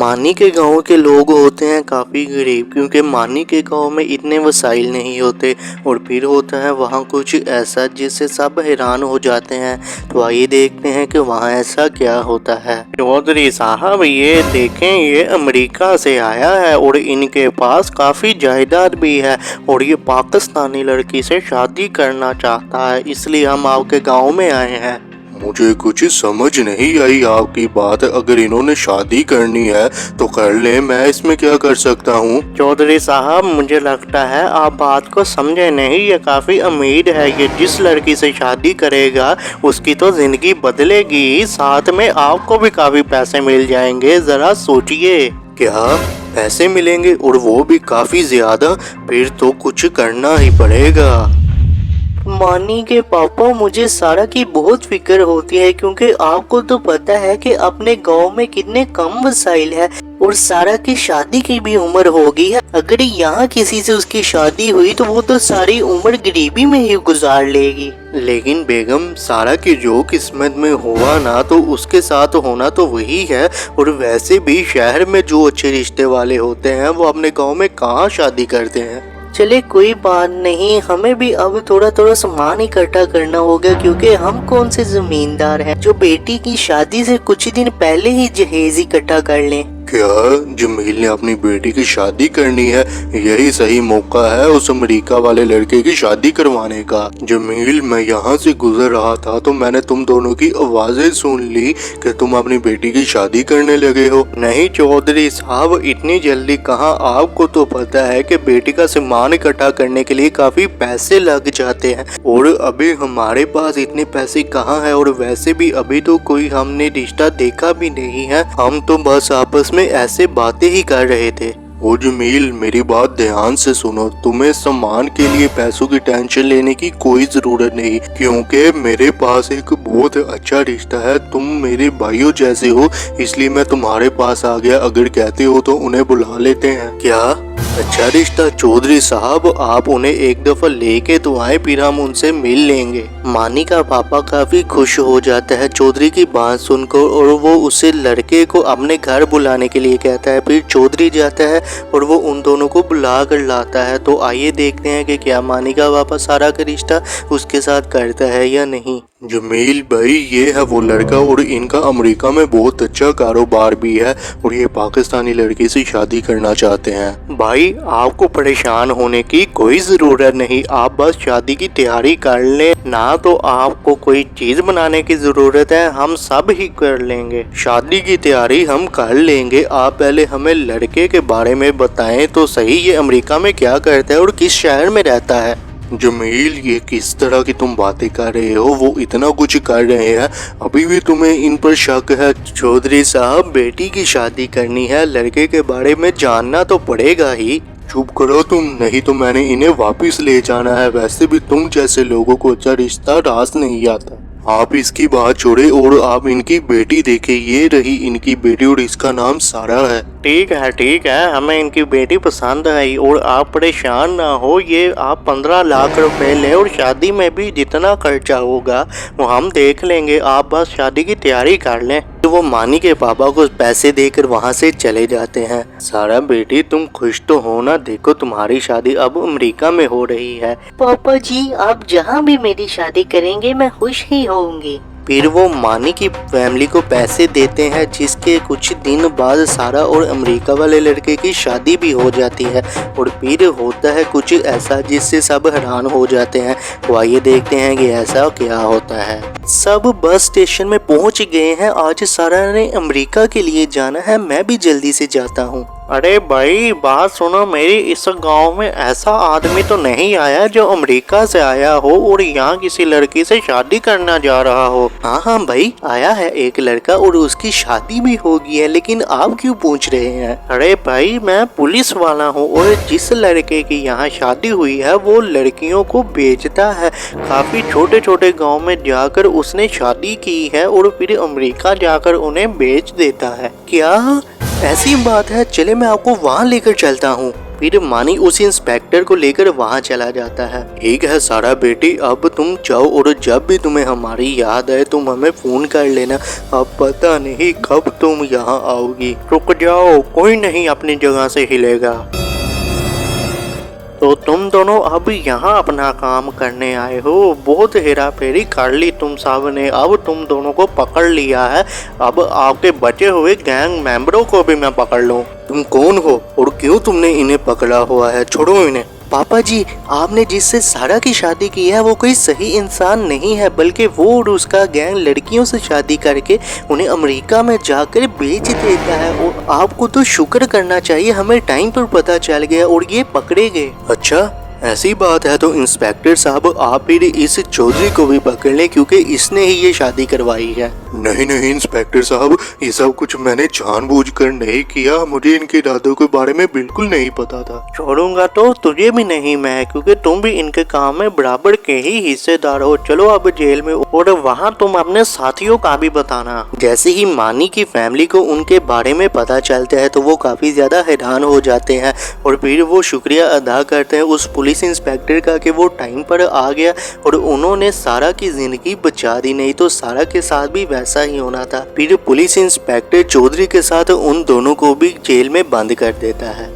मानी के गांव के लोग होते हैं काफ़ी गरीब, क्योंकि मानी के गांव में इतने वसाइल नहीं होते। और फिर होता है वहाँ कुछ ऐसा जिससे सब हैरान हो जाते हैं। तो आइए देखते हैं कि वहाँ ऐसा क्या होता है। चौधरी साहब, ये देखें, ये अमेरिका से आया है और इनके पास काफ़ी जायदाद भी है और ये पाकिस्तानी लड़की से शादी करना चाहता है, इसलिए हम आपके गाँव में आए हैं। मुझे कुछ समझ नहीं आई आपकी बात। अगर इन्होंने शादी करनी है तो कर ले, मैं इसमें क्या कर सकता हूँ। चौधरी साहब, मुझे लगता है आप बात को समझे नहीं। ये काफ़ी अमीर है। ये जिस लड़की से शादी करेगा उसकी तो ज़िंदगी बदलेगी, साथ में आपको भी काफ़ी पैसे मिल जाएंगे। ज़रा सोचिए। क्या पैसे मिलेंगे, और वो भी काफी ज्यादा? फिर तो कुछ करना ही पड़ेगा। मानी के पापा, मुझे सारा की बहुत फिक्र होती है, क्योंकि आपको तो पता है कि अपने गांव में कितने कम वसाइल है और सारा की शादी की भी उम्र हो गई है। अगर यहाँ किसी से उसकी शादी हुई तो वो तो सारी उम्र गरीबी में ही गुजार लेगी। लेकिन बेगम, सारा की जो किस्मत में हुआ ना, तो उसके साथ होना तो वही है। और वैसे भी शहर में जो अच्छे रिश्ते वाले होते हैं वो अपने गाँव में कहाँ शादी करते हैं। चले कोई बात नहीं, हमें भी अब थोड़ा थोड़ा सामान इकट्ठा करना होगा, क्योंकि हम कौन से जमींदार हैं जो बेटी की शादी से कुछ दिन पहले ही जहेज इकट्ठा कर लें। क्या जमील ने अपनी बेटी की शादी करनी है? यही सही मौका है उस अमेरिका वाले लड़के की शादी करवाने का। जमील, मैं यहाँ से गुजर रहा था तो मैंने तुम दोनों की आवाजें सुन ली कि तुम अपनी बेटी की शादी करने लगे हो। नहीं चौधरी साहब, इतनी जल्दी कहाँ। आपको तो पता है कि बेटी का सामान इकट्ठा करने के लिए काफी पैसे लग जाते हैं, और अभी हमारे पास इतने पैसे कहाँ है। और वैसे भी अभी तो कोई हमने रिश्ता देखा भी नहीं है। हम तो बस आपस में ऐसे बातें ही कर रहे थे। ओ जमील, मेरी बात ध्यान से सुनो। तुम्हें सामान के लिए पैसों की टेंशन लेने की कोई जरूरत नहीं, क्योंकि मेरे पास एक बहुत अच्छा रिश्ता है। तुम मेरे भाइयों जैसे हो, इसलिए मैं तुम्हारे पास आ गया। अगर कहते हो तो उन्हें बुला लेते हैं। क्या अच्छा रिश्ता? चौधरी साहब, आप उन्हें एक दफा लेके तो आए, फिर हम उनसे मिल लेंगे। मानी का पापा काफी खुश हो जाता है चौधरी की बात सुनकर, और वो उसे लड़के को अपने घर बुलाने के लिए कहता है। फिर चौधरी जाता है और वो उन दोनों को बुला कर लाता है। तो आइए देखते हैं कि क्या मानी का पापा सारा का रिश्ता उसके साथ करता है या नहीं। जमील भाई, ये है वो लड़का, और इनका अमेरिका में बहुत अच्छा कारोबार भी है, और ये पाकिस्तानी लड़की से शादी करना चाहते हैं। भाई, आपको परेशान होने की कोई जरूरत नहीं। आप बस शादी की तैयारी कर लें ना, तो आपको कोई चीज बनाने की जरूरत है, हम सब ही कर लेंगे। शादी की तैयारी हम कर लेंगे। आप पहले हमें लड़के के बारे में बताएं तो सही, ये अमेरिका में क्या करता है और किस शहर में रहता है। जमील, ये किस तरह की तुम बातें कर रहे हो? वो इतना कुछ कर रहे हैं, अभी भी तुम्हें इन पर शक है? चौधरी साहब, बेटी की शादी करनी है, लड़के के बारे में जानना तो पड़ेगा ही। चुप करो तुम, नहीं तो मैंने इन्हें वापस ले जाना है। वैसे भी तुम जैसे लोगों को अच्छा रिश्ता रास नहीं आता। आप इसकी बात छोड़े और आप इनकी बेटी देखे। ये रही इनकी बेटी और इसका नाम सारा है। ठीक है, हमें इनकी बेटी पसंद आई, और आप परेशान ना हो। ये आप 15 लाख रुपए ले, और शादी में भी जितना खर्चा होगा वो हम देख लेंगे। आप बस शादी की तैयारी कर लें। तो वो मानी के पापा को पैसे देकर वहाँ से चले जाते हैं। सारा बेटी, तुम खुश तो हो ना? देखो, तुम्हारी शादी अब अमेरिका में हो रही है। पापा जी, आप जहाँ भी मेरी शादी करेंगे मैं खुश ही होंगी। फिर वो मानी की फैमिली को पैसे देते हैं, जिसके कुछ दिन बाद सारा और अमेरिका वाले लड़के की शादी भी हो जाती है। और फिर होता है कुछ ऐसा जिससे सब हैरान हो जाते हैं। तो आइए देखते हैं कि ऐसा क्या होता है। सब बस स्टेशन में पहुंच गए हैं। आज सारा ने अमेरिका के लिए जाना है, मैं भी जल्दी से जाता हूँ। अरे भाई, बात सुनो मेरी। इस गांव में ऐसा आदमी तो नहीं आया जो अमेरिका से आया हो और यहाँ किसी लड़की से शादी करना जा रहा हो। हाँ भाई, आया है एक लड़का और उसकी शादी भी हो गई है, लेकिन आप क्यों पूछ रहे हैं? अरे भाई, मैं पुलिस वाला हूँ, और जिस लड़के की यहाँ शादी हुई है वो लड़कियों को बेचता है। काफी छोटे छोटे गाँव में जाकर उसने शादी की है और फिर अमेरिका जाकर उन्हें बेच देता है। क्या ऐसी बात है? चले, मैं आपको वहाँ लेकर चलता हूँ। फिर मानी उस इंस्पेक्टर को लेकर वहाँ चला जाता है। ठीक है सारा बेटी, अब तुम जाओ और जब भी तुम्हें हमारी याद आए तुम हमें फोन कर लेना। अब पता नहीं कब तुम यहाँ आओगी। रुक जाओ, कोई नहीं अपनी जगह से हिलेगा। तो तुम दोनों अब यहाँ अपना काम करने आए हो। बहुत हेरा फेरी कर ली तुम सब ने, अब तुम दोनों को पकड़ लिया है। अब आपके बचे हुए गैंग मेंबरों को भी मैं पकड़ लूँ। तुम कौन हो और क्यों तुमने इन्हें पकड़ा हुआ है? छोड़ो इन्हें। पापा जी, आपने जिससे सारा की शादी की है वो कोई सही इंसान नहीं है, बल्कि वो और उसका गैंग लड़कियों से शादी करके उन्हें अमेरिका में जाकर बेच देता है। और आपको तो शुक्र करना चाहिए, हमें टाइम पर पता चल गया और ये पकड़े गए। अच्छा ऐसी बात है तो इंस्पेक्टर साहब आप फिर इस चौधरी को भी पकड़ लें क्योंकि इसने ही ये शादी करवाई है। नहीं नहीं इंस्पेक्टर साहब, ये सब कुछ मैंने जानबूझकर नहीं किया, मुझे इनके इरादों के बारे में बिल्कुल नहीं पता था। छोड़ूंगा तो तुझे भी नहीं मैं, क्योंकि तुम भी इनके काम में बराबर के ही हिस्सेदार हो। चलो अब जेल में, और वहाँ तुम अपने साथियों का भी बताना। जैसे ही मानी की फैमिली को उनके बारे में पता चलता है तो वो काफी ज्यादा हैरान हो जाते हैं और फिर वो शुक्रिया अदा करते हैं उस पुलिस इंस्पेक्टर का कि वो टाइम पर आ गया और उन्होंने सारा की जिंदगी बचा दी, नहीं तो सारा के साथ भी वैसा ही होना था। फिर पुलिस इंस्पेक्टर चौधरी के साथ उन दोनों को भी जेल में बंद कर देता है।